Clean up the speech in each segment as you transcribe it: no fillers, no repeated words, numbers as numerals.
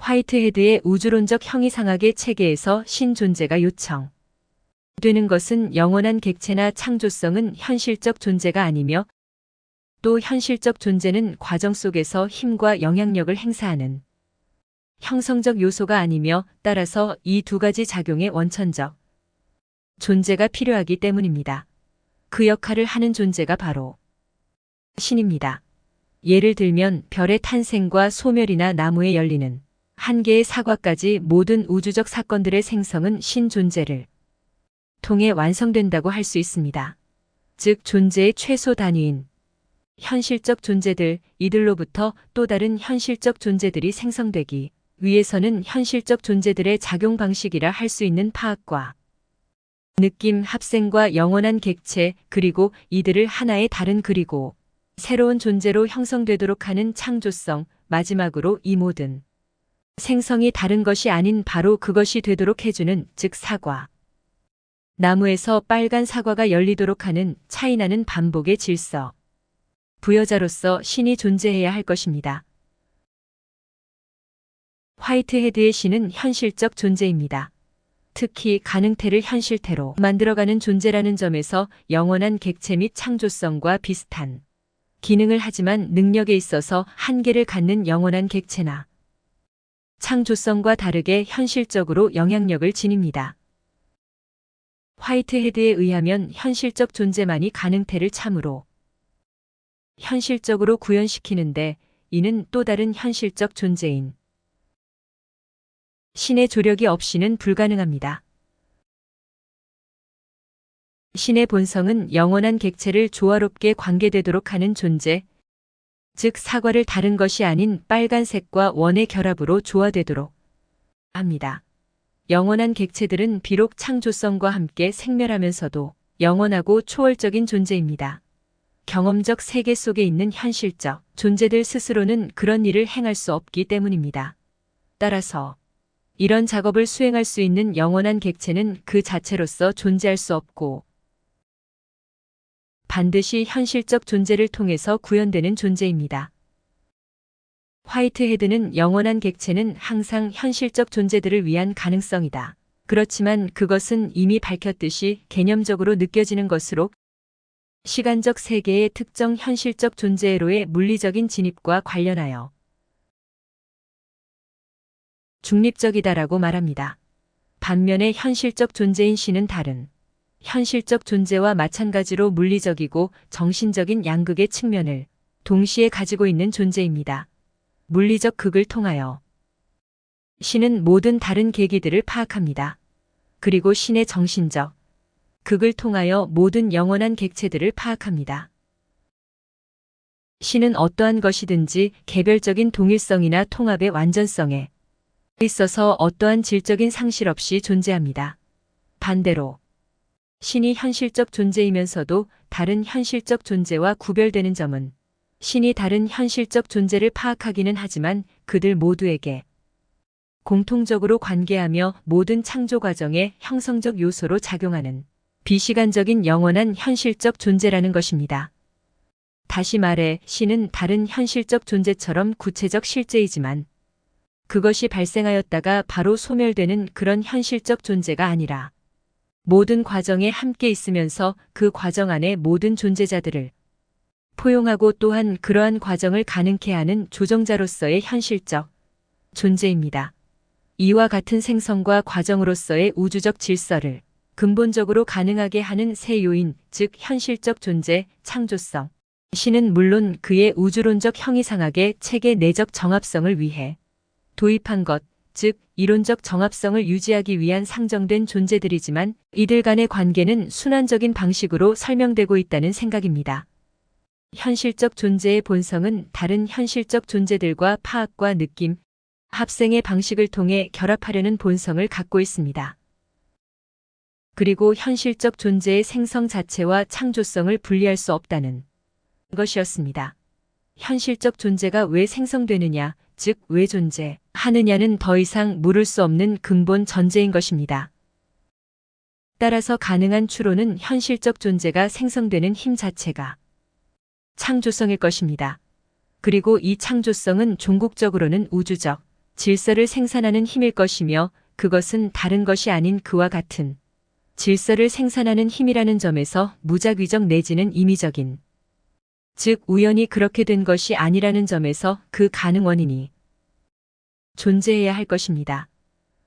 화이트헤드의 우주론적 형이상학의 체계에서 신존재가 요청. 되는 것은 영원한 객체나 창조성은 현실적 존재가 아니며 또 현실적 존재는 과정 속에서 힘과 영향력을 행사하는 형성적 요소가 아니며 따라서 이 두 가지 작용의 원천적 존재가 필요하기 때문입니다. 그 역할을 하는 존재가 바로 신입니다. 예를 들면 별의 탄생과 소멸이나 나무에 열리는 한 개의 사과까지 모든 우주적 사건들의 생성은 신 존재를 통해 완성된다고 할 수 있습니다. 즉 존재의 최소 단위인 현실적 존재들, 이들로부터 또 다른 현실적 존재들이 생성되기 위해서는 현실적 존재들의 작용 방식이라 할 수 있는 파악과 느낌, 합생과 영원한 객체, 그리고 이들을 하나의 다른 그리고 새로운 존재로 형성되도록 하는 창조성, 마지막으로 이 모든 생성이 다른 것이 아닌 바로 그것이 되도록 해주는, 즉 사과. 나무에서 빨간 사과가 열리도록 하는 차이나는 반복의 질서. 부여자로서 신이 존재해야 할 것입니다. 화이트헤드의 신은 현실적 존재입니다. 특히 가능태를 현실태로 만들어가는 존재라는 점에서 영원한 객체 및 창조성과 비슷한 기능을 하지만 능력에 있어서 한계를 갖는 영원한 객체나 창조성과 다르게 현실적으로 영향력을 지닙니다. 화이트헤드에 의하면 현실적 존재만이 가능태를 참으로 현실적으로 구현시키는데 이는 또 다른 현실적 존재인 신의 조력이 없이는 불가능합니다. 신의 본성은 영원한 객체를 조화롭게 관계되도록 하는 존재, 즉 사과를 다른 것이 아닌 빨간색과 원의 결합으로 조화되도록 합니다. 영원한 객체들은 비록 창조성과 함께 생멸하면서도 영원하고 초월적인 존재입니다. 경험적 세계 속에 있는 현실적 존재들 스스로는 그런 일을 행할 수 없기 때문입니다. 따라서 이런 작업을 수행할 수 있는 영원한 객체는 그 자체로서 존재할 수 없고 반드시 현실적 존재를 통해서 구현되는 존재입니다. 화이트헤드는 영원한 객체는 항상 현실적 존재들을 위한 가능성이다. 그렇지만 그것은 이미 밝혔듯이 개념적으로 느껴지는 것으로 시간적 세계의 특정 현실적 존재로의 물리적인 진입과 관련하여 중립적이다라고 말합니다. 반면에 현실적 존재인 신은 다른 현실적 존재와 마찬가지로 물리적이고 정신적인 양극의 측면을 동시에 가지고 있는 존재입니다. 물리적 극을 통하여 신은 모든 다른 계기들을 파악합니다. 그리고 신의 정신적 극을 통하여 모든 영원한 객체들을 파악합니다. 신은 어떠한 것이든지 개별적인 동일성이나 통합의 완전성에 있어서 어떠한 질적인 상실 없이 존재합니다. 반대로 신이 현실적 존재이면서도 다른 현실적 존재와 구별되는 점은 신이 다른 현실적 존재를 파악하기는 하지만 그들 모두에게 공통적으로 관계하며 모든 창조 과정의 형성적 요소로 작용하는 비시간적인 영원한 현실적 존재라는 것입니다. 다시 말해 신은 다른 현실적 존재처럼 구체적 실제이지만 그것이 발생하였다가 바로 소멸되는 그런 현실적 존재가 아니라 모든 과정에 함께 있으면서 그 과정 안에 모든 존재자들을 포용하고 또한 그러한 과정을 가능케 하는 조정자로서의 현실적 존재입니다. 이와 같은 생성과 과정으로서의 우주적 질서를 근본적으로 가능하게 하는 세 요인, 즉 현실적 존재, 창조성. 신은 물론 그의 우주론적 형이상학의 체계 내적 정합성을 위해 도입한 것, 즉 이론적 정합성을 유지하기 위한 상정된 존재들이지만 이들 간의 관계는 순환적인 방식으로 설명되고 있다는 생각입니다. 현실적 존재의 본성은 다른 현실적 존재들과 파악과 느낌, 합생의 방식을 통해 결합하려는 본성을 갖고 있습니다. 그리고 현실적 존재의 생성 자체와 창조성을 분리할 수 없다는 것이었습니다. 현실적 존재가 왜 생성되느냐, 즉 왜 존재하느냐는 더 이상 물을 수 없는 근본 전제인 것입니다. 따라서 가능한 추론은 현실적 존재가 생성되는 힘 자체가 창조성일 것입니다. 그리고 이 창조성은 종국적으로는 우주적 질서를 생산하는 힘일 것이며 그것은 다른 것이 아닌 그와 같은 질서를 생산하는 힘이라는 점에서 무작위적 내지는 임의적인, 즉 우연히 그렇게 된 것이 아니라는 점에서 그 가능 원인이 존재해야 할 것입니다.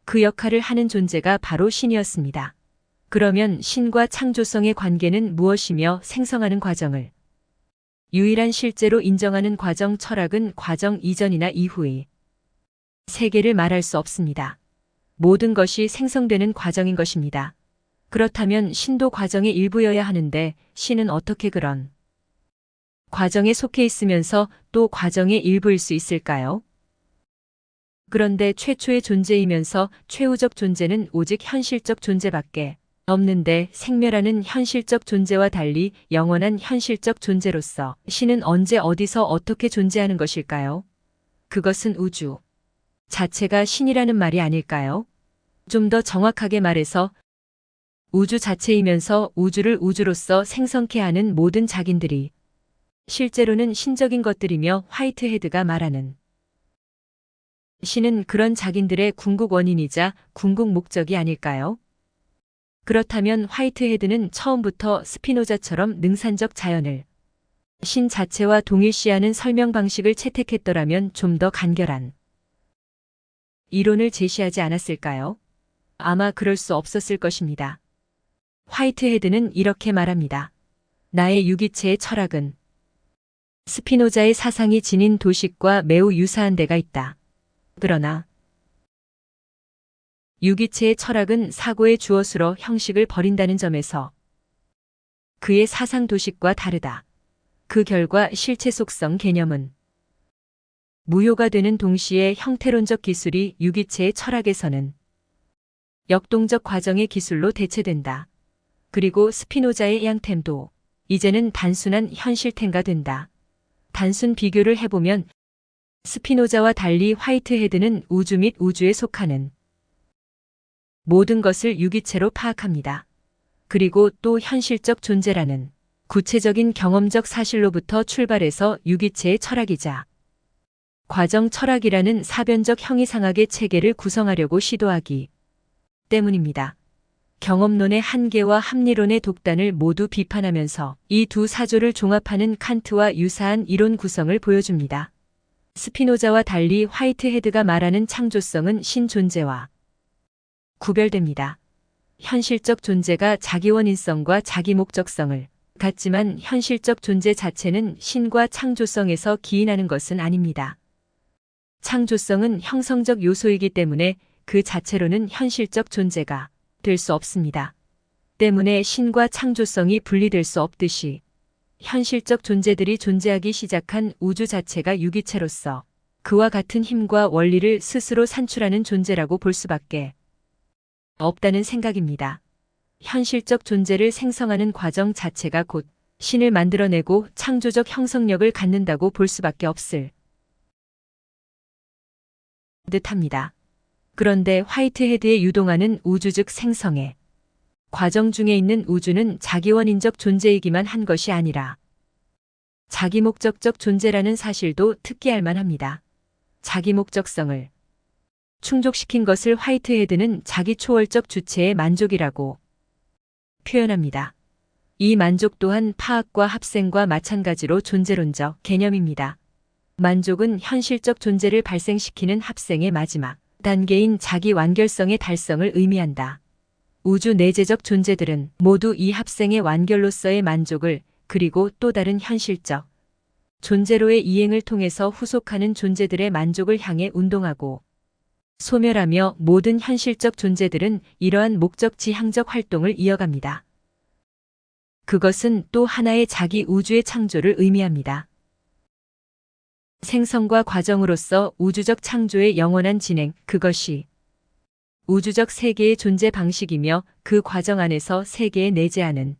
그 역할을 하는 존재가 바로 신이었습니다. 그러면 신과 창조성의 관계는 무엇이며 생성하는 과정을 유일한 실제로 인정하는 과정 철학은 과정 이전이나 이후의 세계를 말할 수 없습니다. 모든 것이 생성되는 과정인 것입니다. 그렇다면 신도 과정의 일부여야 하는데 신은 어떻게 그런 과정에 속해 있으면서 또 과정의 일부일 수 있을까요? 그런데 최초의 존재이면서 최후적 존재는 오직 현실적 존재밖에 없는데 생멸하는 현실적 존재와 달리 영원한 현실적 존재로서 신은 언제 어디서 어떻게 존재하는 것일까요? 그것은 우주 자체가 신이라는 말이 아닐까요? 좀 더 정확하게 말해서 우주 자체이면서 우주를 우주로서 생성케 하는 모든 작인들이 실제로는 신적인 것들이며 화이트헤드가 말하는 신은 그런 작인들의 궁극 원인이자 궁극 목적이 아닐까요? 그렇다면 화이트헤드는 처음부터 스피노자처럼 능산적 자연을 신 자체와 동일시하는 설명 방식을 채택했더라면 좀 더 간결한 이론을 제시하지 않았을까요? 아마 그럴 수 없었을 것입니다. 화이트헤드는 이렇게 말합니다. 나의 유기체의 철학은 스피노자의 사상이 지닌 도식과 매우 유사한 데가 있다. 그러나 유기체의 철학은 사고의 주어수로 형식을 버린다는 점에서 그의 사상 도식과 다르다. 그 결과 실체 속성 개념은 무효가 되는 동시에 형태론적 기술이 유기체의 철학에서는 역동적 과정의 기술로 대체된다. 그리고 스피노자의 양템도 이제는 단순한 현실템가 된다. 단순 비교를 해보면 스피노자와 달리 화이트헤드는 우주 및 우주에 속하는 모든 것을 유기체로 파악합니다. 그리고 또 현실적 존재라는 구체적인 경험적 사실로부터 출발해서 유기체의 철학이자 과정 철학이라는 사변적 형이상학의 체계를 구성하려고 시도하기 때문입니다. 경험론의 한계와 합리론의 독단을 모두 비판하면서 이 두 사조를 종합하는 칸트와 유사한 이론 구성을 보여줍니다. 스피노자와 달리 화이트헤드가 말하는 창조성은 신존재와 구별됩니다. 현실적 존재가 자기 원인성과 자기 목적성을 갖지만 현실적 존재 자체는 신과 창조성에서 기인하는 것은 아닙니다. 창조성은 형성적 요소이기 때문에 그 자체로는 현실적 존재가 될 수 없습니다. 때문에 신과 창조성이 분리될 수 없듯이 현실적 존재들이 존재하기 시작한 우주 자체가 유기체로서 그와 같은 힘과 원리를 스스로 산출하는 존재라고 볼 수밖에 없다는 생각입니다. 현실적 존재를 생성하는 과정 자체가 곧 신을 만들어내고 창조적 형성력을 갖는다고 볼 수밖에 없을 듯합니다. 그런데 화이트헤드의 유동하는 우주 즉 생성의 과정 중에 있는 우주는 자기 원인적 존재이기만 한 것이 아니라 자기 목적적 존재라는 사실도 특기할 만합니다. 자기 목적성을 충족시킨 것을 화이트헤드는 자기 초월적 주체의 만족이라고 표현합니다. 이 만족 또한 파악과 합생과 마찬가지로 존재론적 개념입니다. 만족은 현실적 존재를 발생시키는 합생의 마지막 단계인 자기 완결성의 달성을 의미한다. 우주 내재적 존재들은 모두 이 합생의 완결로서의 만족을 그리고 또 다른 현실적 존재로의 이행을 통해서 후속하는 존재들의 만족을 향해 운동하고 소멸하며 모든 현실적 존재들은 이러한 목적 지향적 활동을 이어갑니다. 그것은 또 하나의 자기 우주의 창조를 의미합니다. 생성과 과정으로서 우주적 창조의 영원한 진행, 그것이 우주적 세계의 존재 방식이며 그 과정 안에서 세계에 내재하는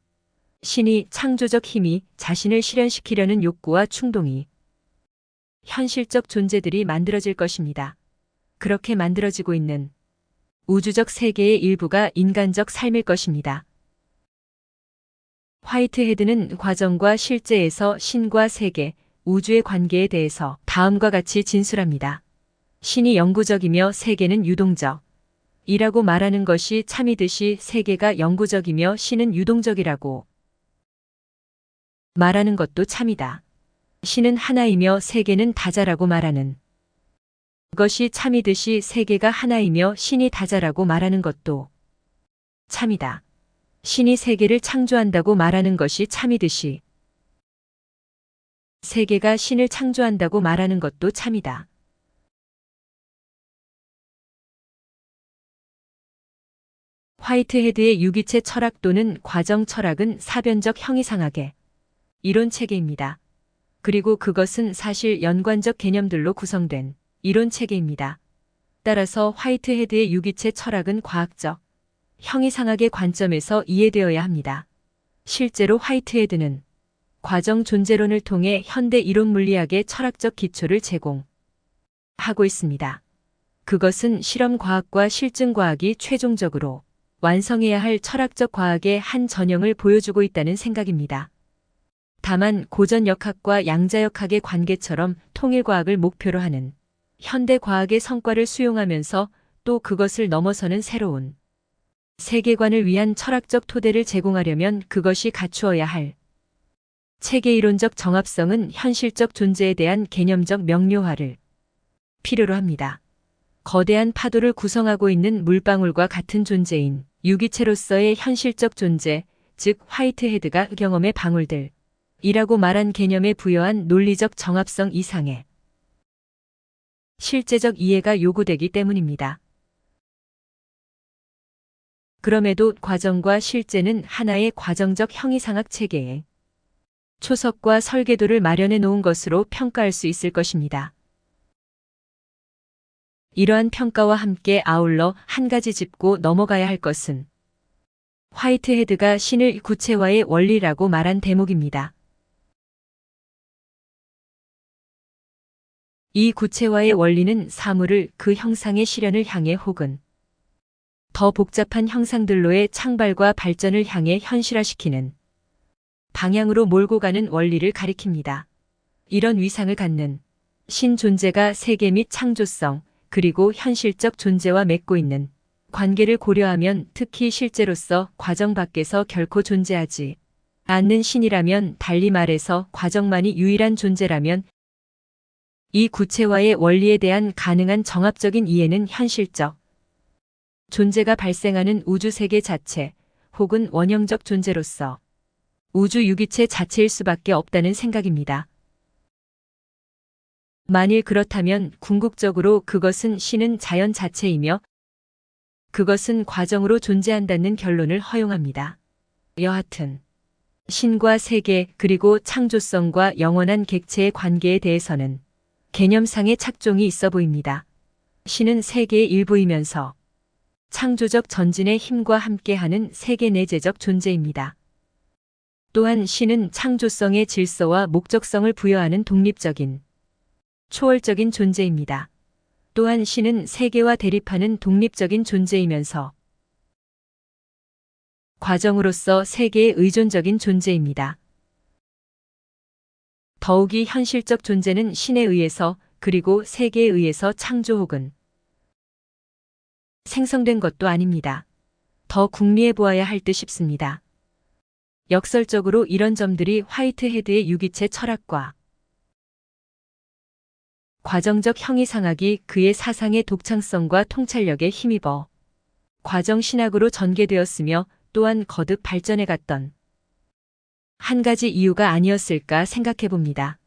신이 창조적 힘이 자신을 실현시키려는 욕구와 충동이 현실적 존재들이 만들어질 것입니다. 그렇게 만들어지고 있는 우주적 세계의 일부가 인간적 삶일 것입니다. 화이트헤드는 과정과 실제에서 신과 세계, 우주의 관계에 대해서 다음과 같이 진술합니다. 신이 영구적이며 세계는 유동적. 이라고 말하는 것이 참이듯이 세계가 영구적이며 신은 유동적이라고 말하는 것도 참이다. 신은 하나이며 세계는 다자라고 말하는 것이 참이듯이 세계가 하나이며 신이 다자라고 말하는 것도 참이다. 신이 세계를 창조한다고 말하는 것이 참이듯이 세계가 신을 창조한다고 말하는 것도 참이다. 화이트헤드의 유기체 철학 또는 과정 철학은 사변적 형이상학의 이론 체계입니다. 그리고 그것은 사실 연관적 개념들로 구성된 이론 체계입니다. 따라서 화이트헤드의 유기체 철학은 과학적 형이상학의 관점에서 이해되어야 합니다. 실제로 화이트헤드는 과정 존재론을 통해 현대 이론 물리학의 철학적 기초를 제공하고 있습니다. 그것은 실험 과학과 실증 과학이 최종적으로 완성해야 할 철학적 과학의 한 전형을 보여주고 있다는 생각입니다. 다만 고전 역학과 양자역학의 관계처럼 통일과학을 목표로 하는 현대 과학의 성과를 수용하면서 또 그것을 넘어서는 새로운 세계관을 위한 철학적 토대를 제공하려면 그것이 갖추어야 할 체계이론적 정합성은 현실적 존재에 대한 개념적 명료화를 필요로 합니다. 거대한 파도를 구성하고 있는 물방울과 같은 존재인 유기체로서의 현실적 존재, 즉 화이트헤드가 경험의 방울들 이라고 말한 개념에 부여한 논리적 정합성 이상의 실제적 이해가 요구되기 때문입니다. 그럼에도 과정과 실제는 하나의 과정적 형이상학 체계의 초석과 설계도를 마련해 놓은 것으로 평가할 수 있을 것입니다. 이러한 평가와 함께 아울러 한 가지 짚고 넘어가야 할 것은 화이트헤드가 신을 구체화의 원리라고 말한 대목입니다. 이 구체화의 원리는 사물을 그 형상의 실현을 향해 혹은 더 복잡한 형상들로의 창발과 발전을 향해 현실화시키는 방향으로 몰고 가는 원리를 가리킵니다. 이런 위상을 갖는 신 존재가 세계 및 창조성, 그리고 현실적 존재와 맺고 있는 관계를 고려하면 특히 실제로서 과정 밖에서 결코 존재하지 않는 신이라면 달리 말해서 과정만이 유일한 존재라면 이 구체화의 원리에 대한 가능한 정합적인 이해는 현실적 존재가 발생하는 우주 세계 자체 혹은 원형적 존재로서 우주 유기체 자체일 수밖에 없다는 생각입니다. 만일 그렇다면 궁극적으로 그것은 신은 자연 자체이며 그것은 과정으로 존재한다는 결론을 허용합니다. 여하튼 신과 세계 그리고 창조성과 영원한 객체의 관계에 대해서는 개념상의 착종이 있어 보입니다. 신은 세계의 일부이면서 창조적 전진의 힘과 함께하는 세계 내재적 존재입니다. 또한 신은 창조성의 질서와 목적성을 부여하는 독립적인 초월적인 존재입니다. 또한 신은 세계와 대립하는 독립적인 존재이면서 과정으로서 세계의 의존적인 존재입니다. 더욱이 현실적 존재는 신에 의해서 그리고 세계에 의해서 창조 혹은 생성된 것도 아닙니다. 더 궁리해 보아야 할 듯 싶습니다. 역설적으로 이런 점들이 화이트헤드의 유기체 철학과 과정적 형이상학이 그의 사상의 독창성과 통찰력에 힘입어 과정 신학으로 전개되었으며 또한 거듭 발전해 갔던 한 가지 이유가 아니었을까 생각해 봅니다.